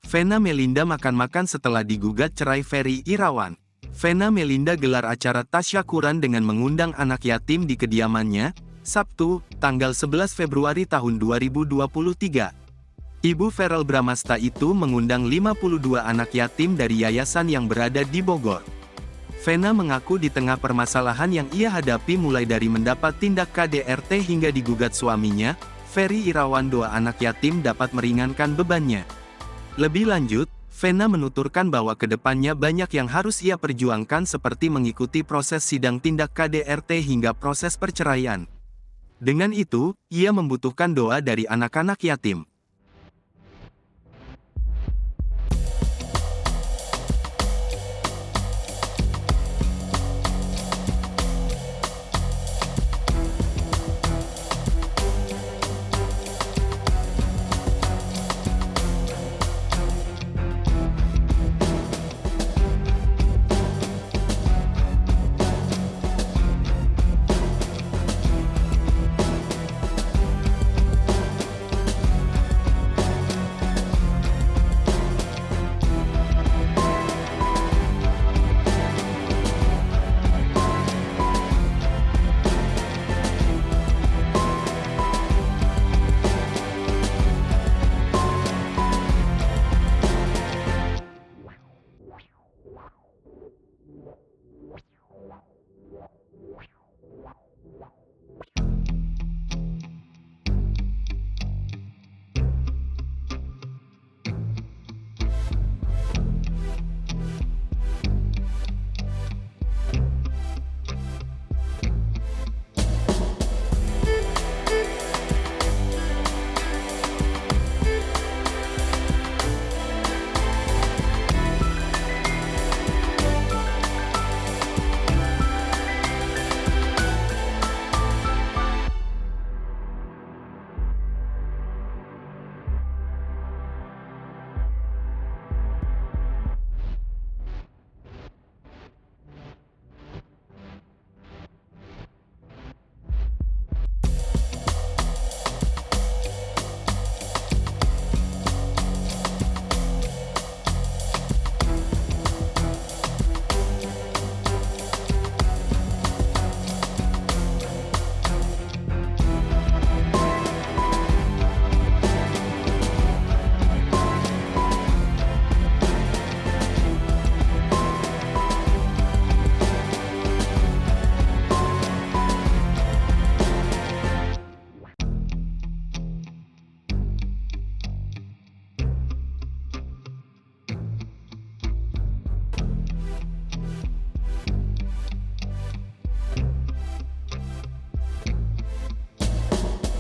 Vena Melinda makan-makan setelah digugat cerai Ferry Irawan. Vena Melinda gelar acara tasyakuran dengan mengundang anak yatim di kediamannya, Sabtu, tanggal 11 Februari tahun 2023. Ibu Verrel Bramasta itu mengundang 52 anak yatim dari yayasan yang berada di Bogor. Vena mengaku di tengah permasalahan yang ia hadapi mulai dari mendapat tindak KDRT hingga digugat suaminya, Ferry Irawan, doa anak yatim dapat meringankan bebannya. Lebih lanjut, Vena menuturkan bahwa kedepannya banyak yang harus ia perjuangkan seperti mengikuti proses sidang tindak KDRT hingga proses perceraian. Dengan itu, ia membutuhkan doa dari anak-anak yatim.